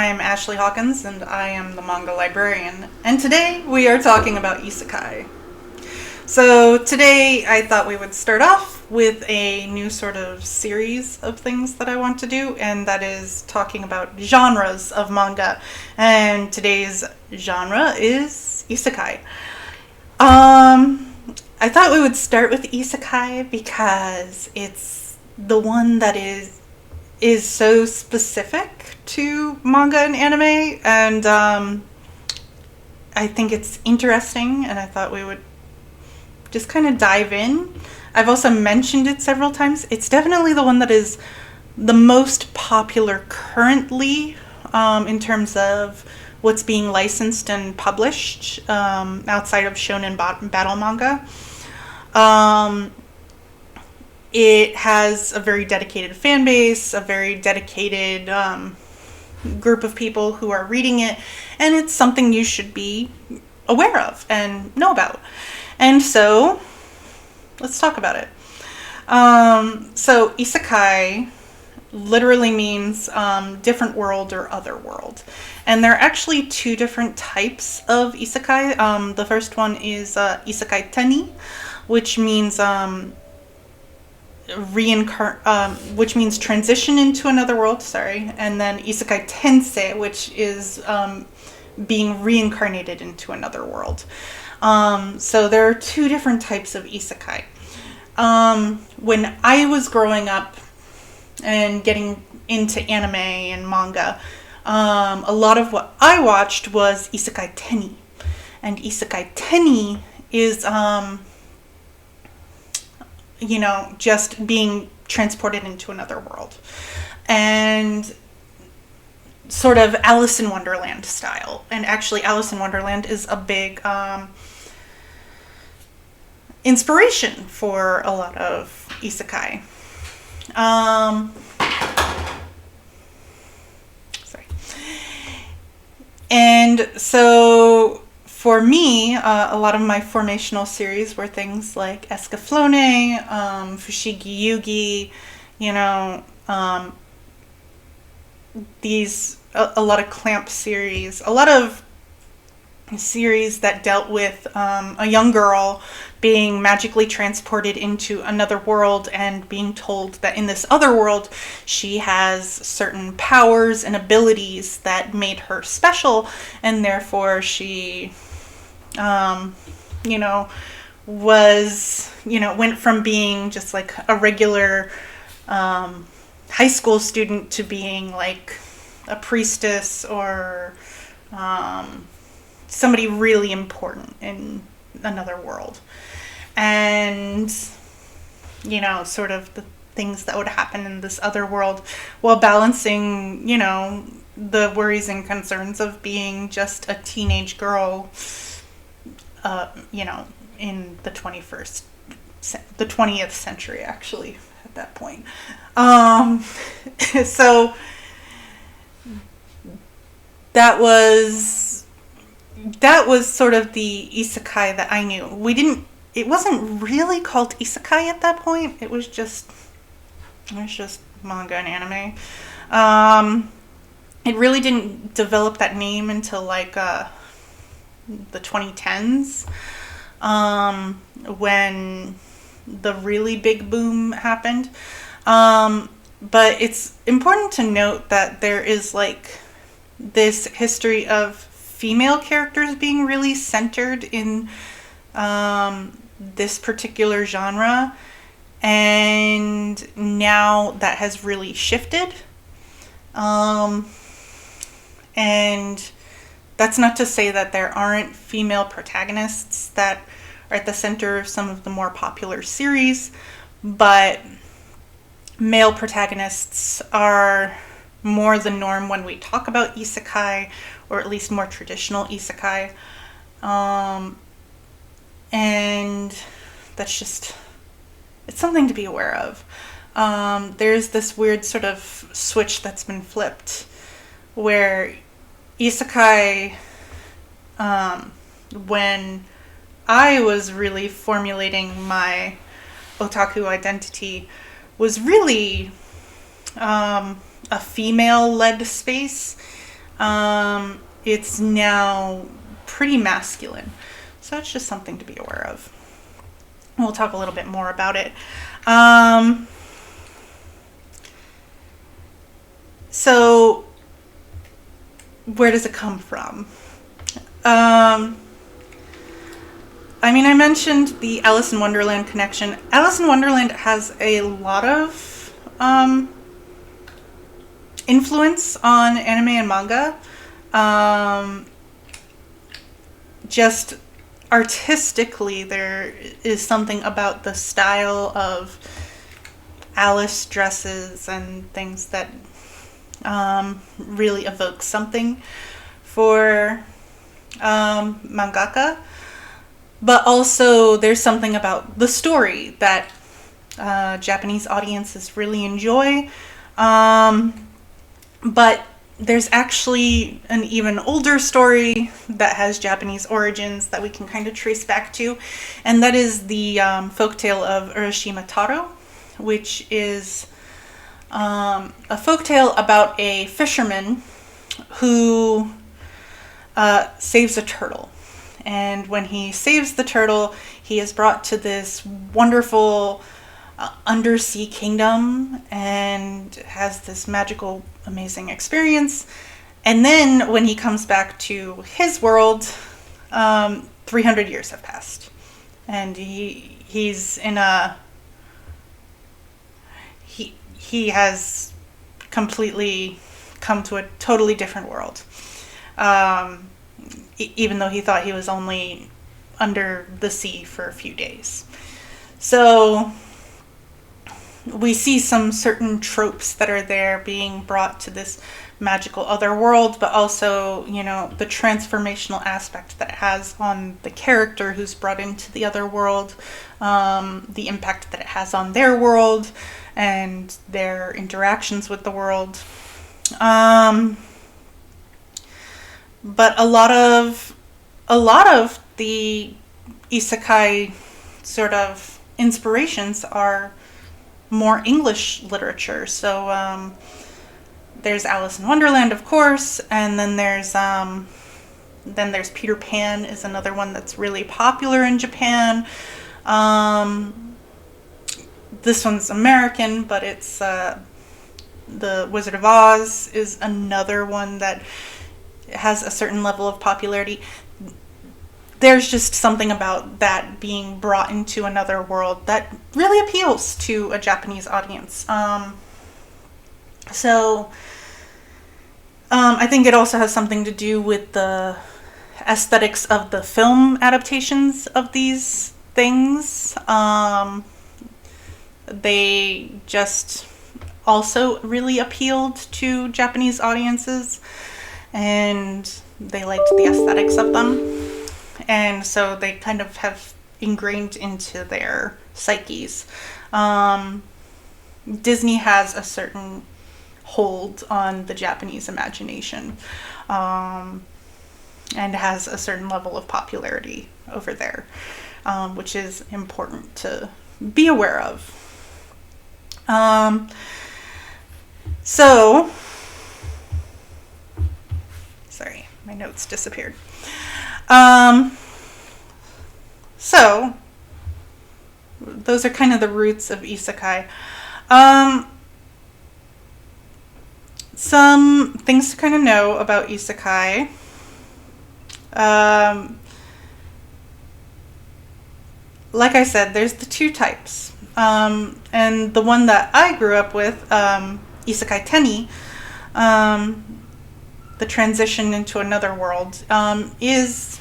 I'm Ashley Hawkins, and I am the manga librarian. And today we are talking about isekai. So today I thought we would start off with a new sort of series of things that I want to do, and that is talking about genres of manga. And today's genre is isekai. I thought we would start with isekai because it's the one that is so specific to manga and anime, and I think it's interesting, and I thought we would just kind of dive in. I've also mentioned it several times. It's definitely the one that is the most popular currently, in terms of what's being licensed and published, outside of shonen battle manga. It has a very dedicated fan base, a very dedicated group of people who are reading it, and it's something you should be aware of and know about. And so, let's talk about it. So, isekai literally means different world or other world. And there are actually two different types of isekai. The first one is isekai teni, which means which means transition into another world, and then isekai tensei, which is being reincarnated into another world. So there are two different types of isekai. When I was growing up and getting into anime and manga, a lot of what I watched was isekai teni. And isekai teni is just being transported into another world. And sort of Alice in Wonderland style. And actually, Alice in Wonderland is a big inspiration for a lot of isekai. And so for me, a lot of my formational series were things like Escaflowne, Fushigi Yugi, a lot of Clamp series, a lot of series that dealt with a young girl being magically transported into another world and being told that in this other world she has certain powers and abilities that made her special, and therefore she went from being just like a regular high school student to being like a priestess or somebody really important in another world. And sort of the things that would happen in this other world while balancing the worries and concerns of being just a teenage girl in the 20th century, actually, at that point. So that was sort of the isekai that I knew. It wasn't really called isekai at that point. It was just manga and anime. It really didn't develop that name until like the 2010s, when the really big boom happened. But it's important to note that there is like this history of female characters being really centered in this particular genre, and now that has really shifted. And that's not to say that there aren't female protagonists that are at the center of some of the more popular series, but male protagonists are more the norm when we talk about isekai, or at least more traditional isekai. And that's just, it's something to be aware of. There's this weird sort of switch that's been flipped where isekai, when I was really formulating my otaku identity, was really a female-led space. It's now pretty masculine. So it's just something to be aware of. We'll talk a little bit more about it. So where does it come from? I mean, I mentioned the Alice in Wonderland connection. Alice in Wonderland has a lot of influence on anime and manga. Just artistically, there is something about the style of Alice dresses and things that really evokes something for mangaka. But also there's something about the story that Japanese audiences really enjoy. But there's actually an even older story that has Japanese origins that we can kind of trace back to, and that is the folktale of Urashima Taro, which is a folktale about a fisherman who saves a turtle. And when he saves the turtle, he is brought to this wonderful undersea kingdom and has this magical, amazing experience. And then when he comes back to his world, 300 years have passed. And he's in a... He has completely come to a totally different world. Even though he thought he was only under the sea for a few days. So we see some certain tropes that are there being brought to this magical other world, but also, you know, the transformational aspect that it has on the character who's brought into the other world, the impact that it has on their world and their interactions with the world. But a lot of the isekai sort of inspirations are more English literature. So there's Alice in Wonderland, of course, and then there's Peter Pan is another one that's really popular in Japan. This one's American, but it's The Wizard of Oz is another one that has a certain level of popularity. There's just something about that being brought into another world that really appeals to a Japanese audience. So I think it also has something to do with the aesthetics of the film adaptations of these things. They just also really appealed to Japanese audiences, and they liked the aesthetics of them, and so they kind of have ingrained into their psyches. Disney has a certain hold on the Japanese imagination, and has a certain level of popularity over there, which is important to be aware of. So, sorry, my notes disappeared. So, those are kind of the roots of isekai. Some things to kind of know about isekai. Like I said, there's the two types. And the one that I grew up with, Isekai Teni, the transition into another world, is,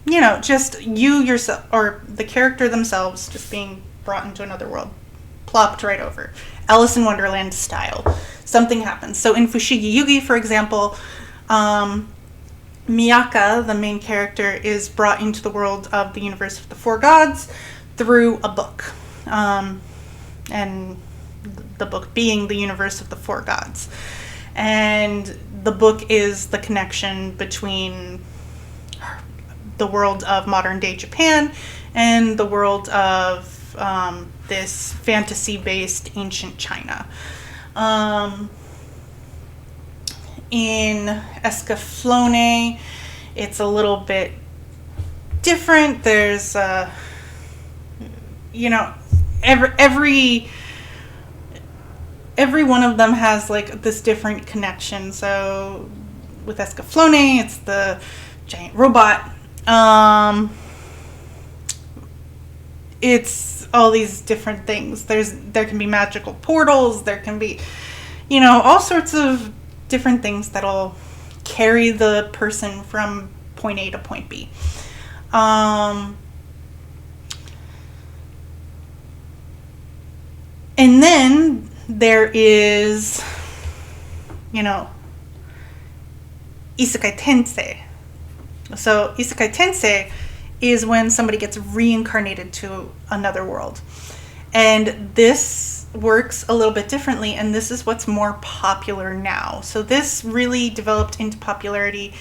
you know, just you yourself, or the character themselves, just being brought into another world, plopped right over. Alice in Wonderland style. Something happens. So in Fushigi Yugi, for example, Miyaka, the main character, is brought into the world of the universe of the four gods through a book. And the book being the universe of the four gods. And the book is the connection between the world of modern day Japan and the world of this fantasy-based ancient China. In Escaflowne, it's a little bit different. There's, every one of them has like this different connection. So with Escaflowne, it's the giant robot. It's all these different things. There can be magical portals. There can be, all sorts of different things that'll carry the person from point A to point B. And then there is, Isekai Tensei. So Isekai Tensei is when somebody gets reincarnated to another world. And this works a little bit differently, and this is what's more popular now. So this really developed into popularity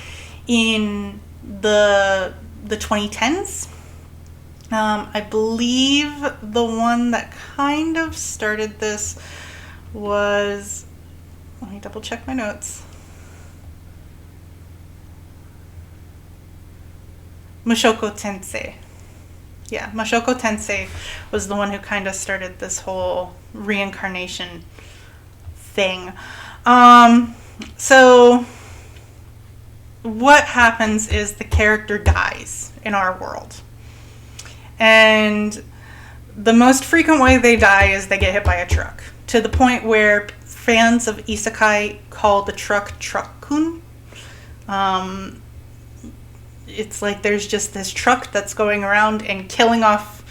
in the 2010s. I believe the one that kind of started this was, let me double check my notes. Mushoko Sensei. Yeah, Mushoko Sensei was the one who kind of started this whole reincarnation thing. So what happens is the character dies in our world. And the most frequent way they die is they get hit by a truck, to the point where fans of Isekai call the truck Truck-kun. It's like there's just this truck that's going around and killing off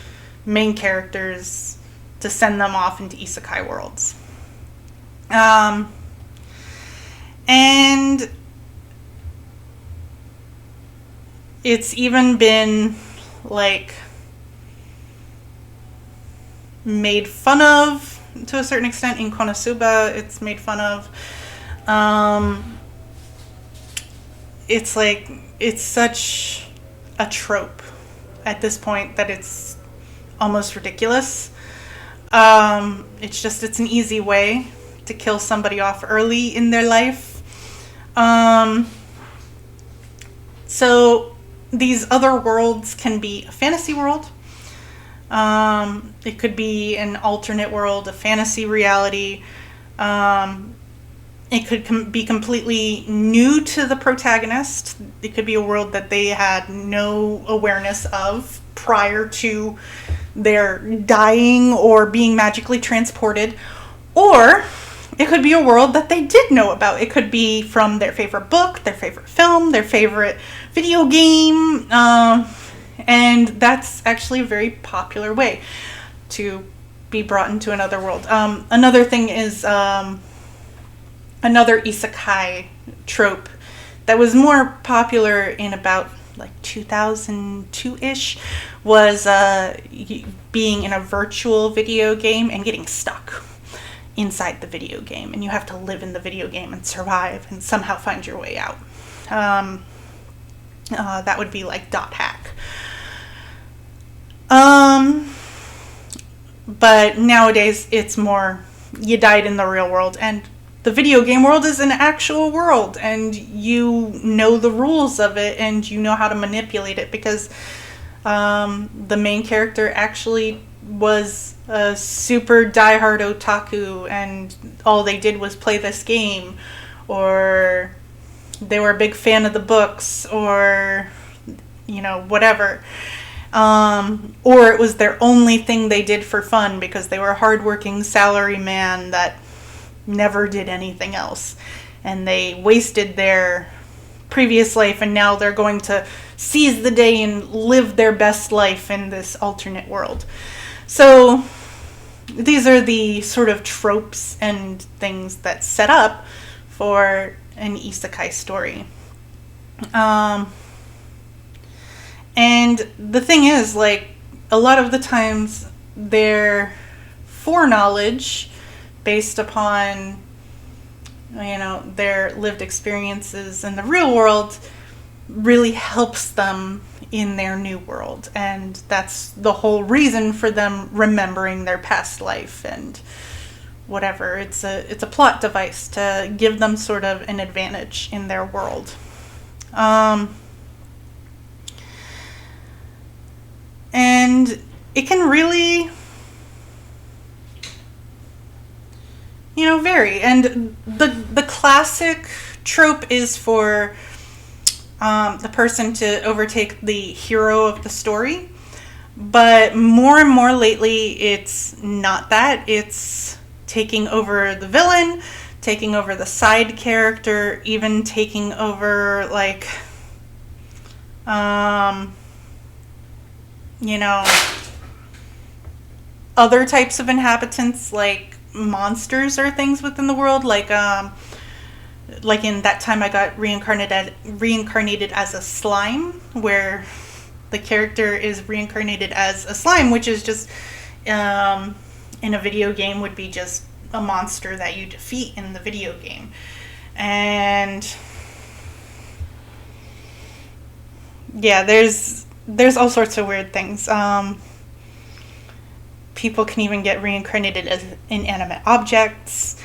main characters to send them off into Isekai worlds. And it's even been like made fun of to a certain extent. In Konosuba, it's made fun of. It's like, it's such a trope at this point that it's almost ridiculous. It's an easy way to kill somebody off early in their life. So these other worlds can be a fantasy world. It could be an alternate world, a fantasy reality. It could be completely new to the protagonist. It could be a world that they had no awareness of prior to their dying or being magically transported. Or it could be a world that they did know about. It could be from their favorite book, their favorite film, their favorite video game. And that's actually a very popular way to be brought into another world. Another thing is another isekai trope that was more popular in about like 2002-ish was being in a virtual video game and getting stuck inside the video game, and you have to live in the video game and survive and somehow find your way out. That would be like Dot Hack. But nowadays it's more you died in the real world, and the video game world is an actual world, and you know the rules of it, and you know how to manipulate it, because the main character actually was a super diehard otaku, and all they did was play this game, or they were a big fan of the books, or whatever. Or it was their only thing they did for fun because they were a hardworking salaryman that never did anything else, and they wasted their previous life, and now they're going to seize the day and live their best life in this alternate world. So these are the sort of tropes and things that set up for an isekai story. And the thing is, like, a lot of the times their foreknowledge based upon, their lived experiences in the real world really helps them in their new world. And that's the whole reason for them remembering their past life and whatever. It's a plot device to give them sort of an advantage in their world. And it can really, vary. And the classic trope is for the person to overtake the hero of the story. But more and more lately, it's not that. It's taking over the villain, taking over the side character, even taking over, like, other types of inhabitants, like monsters or things within the world, like in That Time I Got Reincarnated as a Slime, where the character is reincarnated as a slime, which is just in a video game would be just a monster that you defeat in the video game. And yeah, there's all sorts of weird things. People can even get reincarnated as inanimate objects.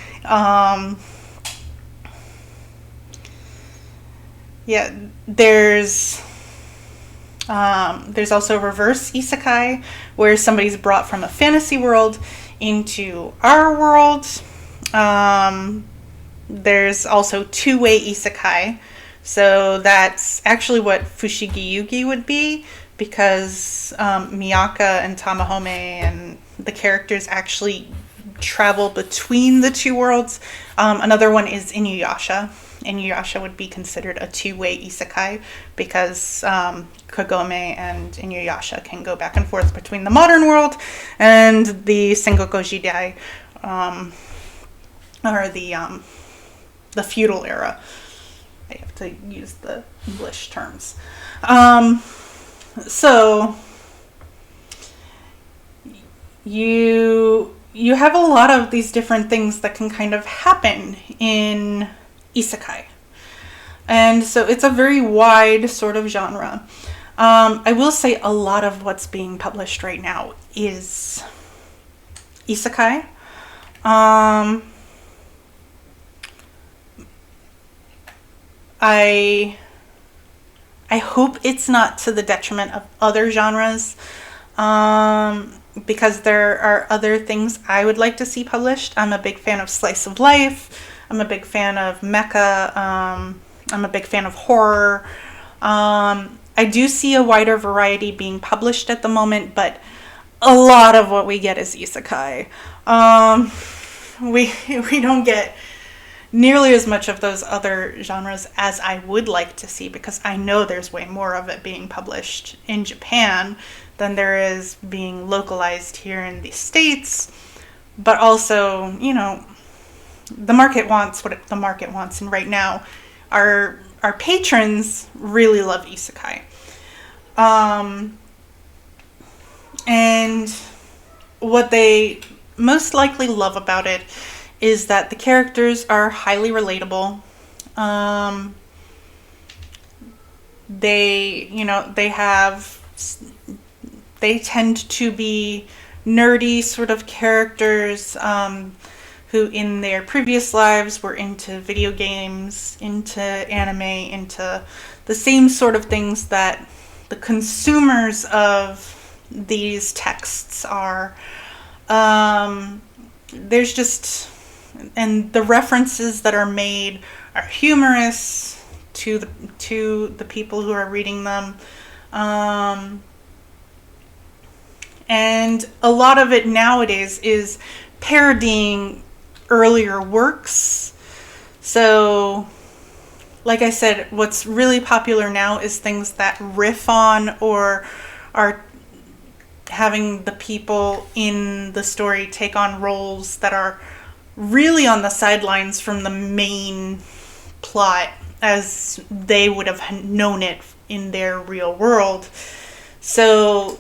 There's also reverse isekai, where somebody's brought from a fantasy world into our world. There's also two-way isekai. So that's actually what Fushigi Yugi would be, because Miyaka and Tamahome and the characters actually travel between the two worlds. Another one is Inuyasha. Inuyasha would be considered a two-way isekai because Kagome and Inuyasha can go back and forth between the modern world and the Sengoku Jidai, or the feudal era. I have to use the English terms. So you have a lot of these different things that can kind of happen in isekai. And so it's a very wide sort of genre. I will say a lot of what's being published right now is isekai. I hope it's not to the detriment of other genres, because there are other things I would like to see published. I'm a big fan of slice of life. I'm a big fan of mecha. I'm a big fan of horror. I do see a wider variety being published at the moment, but a lot of what we get is isekai. We don't get nearly as much of those other genres as I would like to see, because I know there's way more of it being published in Japan than there is being localized here in the States. But also, the market wants what the market wants, and right now our patrons really love isekai. And what they most likely love about it is that the characters are highly relatable. They tend to be nerdy sort of characters, who in their previous lives were into video games, into anime, into the same sort of things that the consumers of these texts are. There's just, and the references that are made are humorous to the people who are reading them. And a lot of it nowadays is parodying earlier works. So, like I said, what's really popular now is things that riff on or are having the people in the story take on roles that are really on the sidelines from the main plot as they would have known it in their real world. So,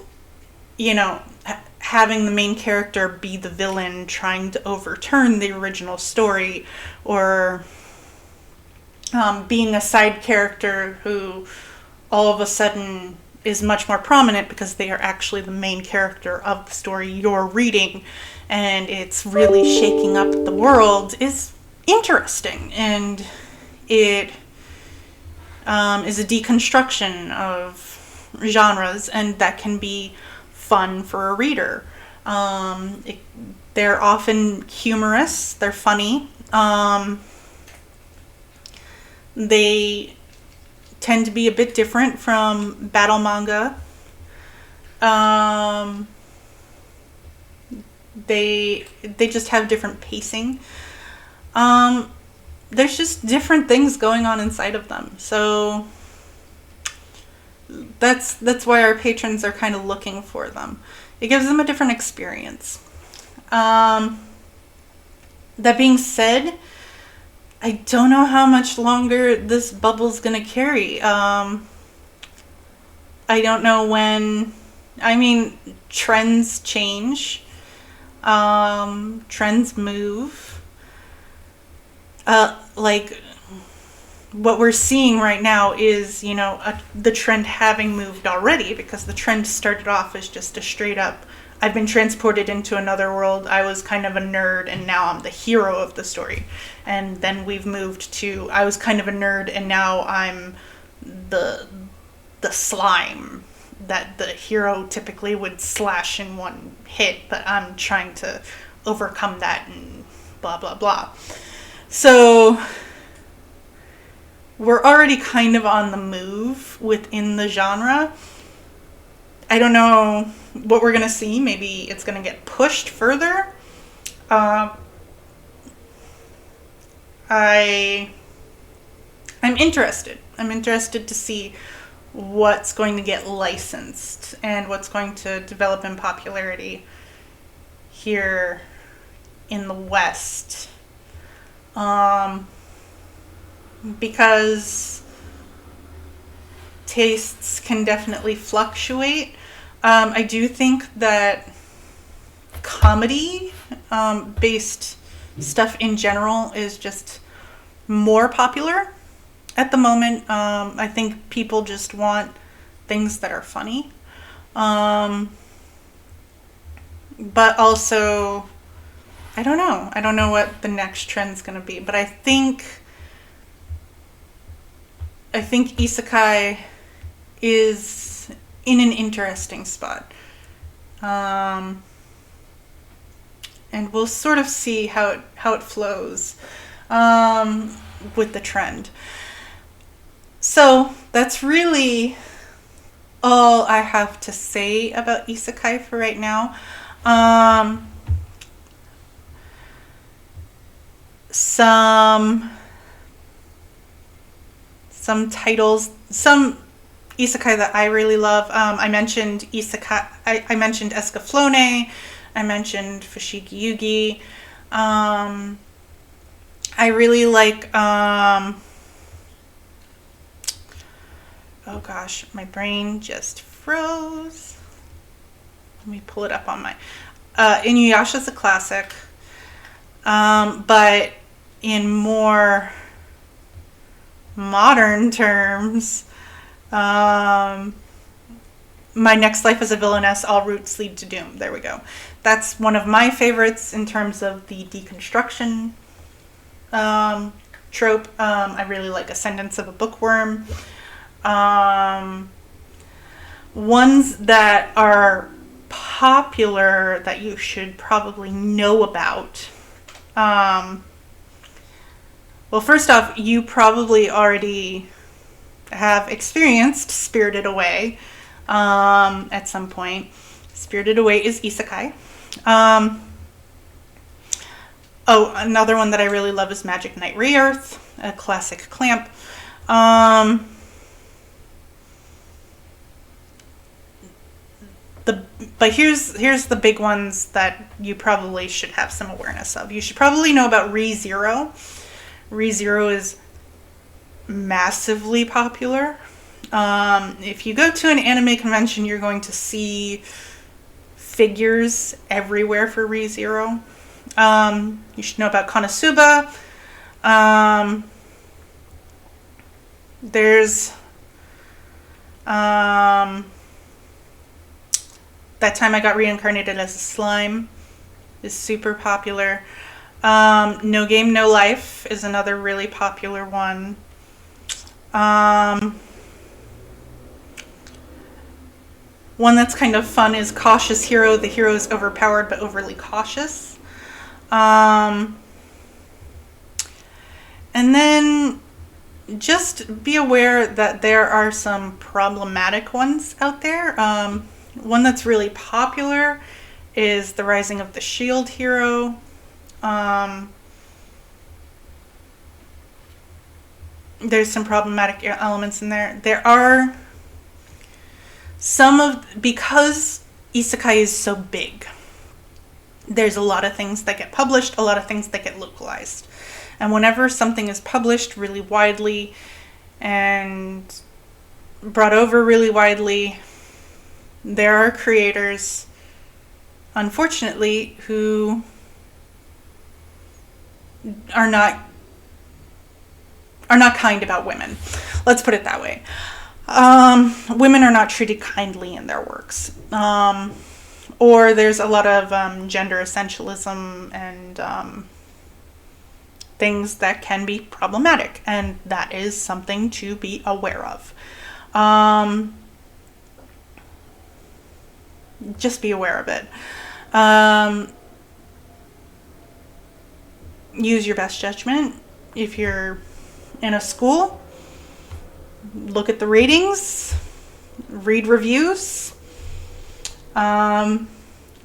having the main character be the villain trying to overturn the original story, or being a side character who all of a sudden is much more prominent because they are actually the main character of the story you're reading, and it's really shaking up the world, is interesting. And it is a deconstruction of genres, and that can be fun for a reader. They're often humorous, they're funny. They tend to be a bit different from battle manga. They just have different pacing. There's just different things going on inside of them. So that's why our patrons are kind of looking for them. It gives them a different experience. That being said, I don't know how much longer this bubble's gonna carry. I don't know when. I mean, trends change. Trends move. Like, what we're seeing right now is, the trend having moved already, because the trend started off as just a straight up, I've been transported into another world, I was kind of a nerd, and now I'm the hero of the story. And then we've moved to, I was kind of a nerd, and now I'm the slime that the hero typically would slash in one hit, but I'm trying to overcome that and blah, blah, blah. So we're already kind of on the move within the genre. I don't know what we're going to see. Maybe it's going to get pushed further. I'm interested. I'm interested to see what's going to get licensed and what's going to develop in popularity here in the West. Because tastes can definitely fluctuate. I do think that comedy based stuff in general is just more popular at the moment. I think people just want things that are funny. But also, I don't know. I don't know what the next trend's going to be. But I think Isekai is in an interesting spot. And we'll sort of see how it flows with the trend. So that's really all I have to say about Isekai for right now. Some titles, some Isekai that I really love. I mentioned Isekai. I mentioned Escaflowne. I mentioned Fushigi Yugi. I really like. Oh gosh, my brain just froze. Let me pull it up on my. Inuyasha's a classic, but in more modern terms, My Next Life as a Villainess, All Routes Lead to Doom. There we go. That's one of my favorites in terms of the deconstruction trope. I really like Ascendance of a Bookworm. Ones that are popular that you should probably know about. Well, first off, you probably already have experienced Spirited Away at some point. Spirited Away is Isekai. Another one that I really love is Magic Knight Reearth, a classic clamp. But here's the big ones that you probably should have some awareness of. You should probably know about ReZero. ReZero is massively popular. If you go to an anime convention, you're going to see figures everywhere for ReZero. You should know about Konosuba. There's That Time I Got Reincarnated as a Slime is super popular. No Game, No Life is another really popular one. One that's kind of fun is Cautious Hero. The hero is overpowered but overly cautious. And then just be aware that there are some problematic ones out there. One that's really popular is The Rising of the Shield Hero. There's some problematic elements in there. There are because Isekai is so big, there's a lot of things that get published, a lot of things that get localized. And whenever something is published really widely and brought over really widely, there are creators, unfortunately, who are not kind about women. Let's put it that way. Women are not treated kindly in their works. Or there's a lot of gender essentialism and things that can be problematic, and that is something to be aware of. Just be aware of it. Use your best judgment. If you're in a school, look at the ratings, read reviews.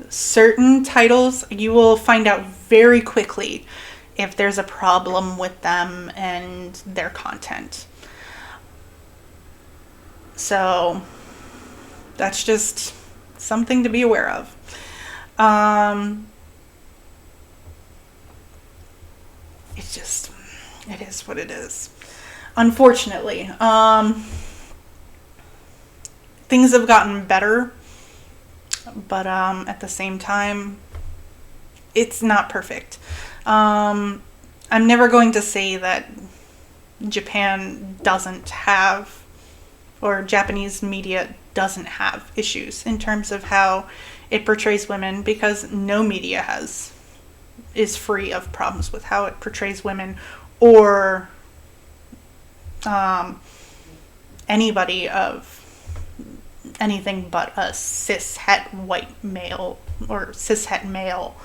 Certain titles, you will find out very quickly if there's a problem with them and their content. So that's just something to be aware of. It is what it is. Unfortunately, things have gotten better, but at the same time, it's not perfect. I'm never going to say that Japan doesn't have, or Japanese media doesn't have issues in terms of how it portrays women, because no media is free of problems with how it portrays women, or anybody of anything but a cis-het white male or cis-het male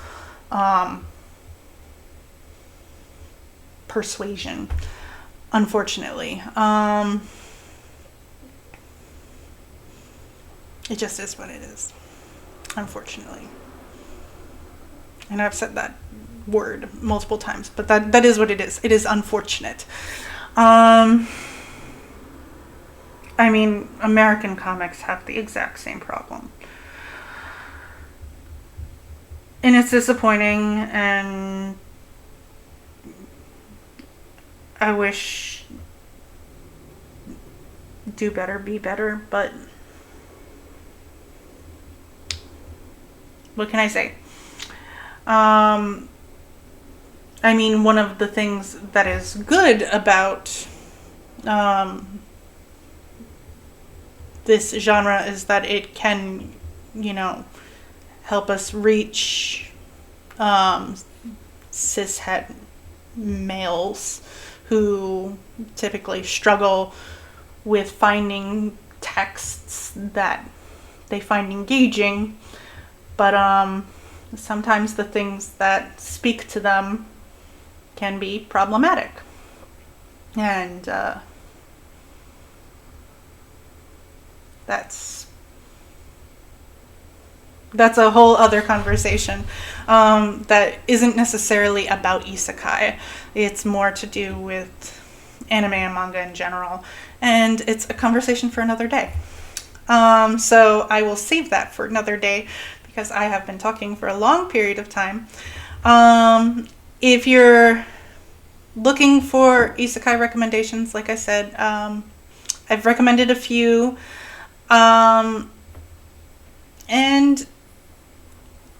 persuasion, unfortunately. It just is what it is, unfortunately. And I've said that word multiple times, but that is what it is. It is unfortunate. I mean, American comics have the exact same problem. And it's disappointing, and I wish do better, be better, but what can I say? I mean, one of the things that is good about this genre is that it can, help us reach cis-het males who typically struggle with finding texts that they find engaging, but sometimes the things that speak to them can be problematic. And that's a whole other conversation that isn't necessarily about isekai. It's more to do with anime and manga in general, and it's a conversation for another day. So I will save that for another day, because I have been talking for a long period of time. If you're looking for isekai recommendations, like I said, I've recommended a few. And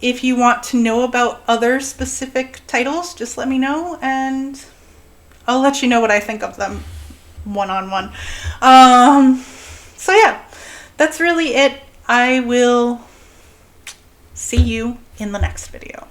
if you want to know about other specific titles, just let me know, and I'll let you know what I think of them one-on-one. So yeah, that's really it. I will see you in the next video.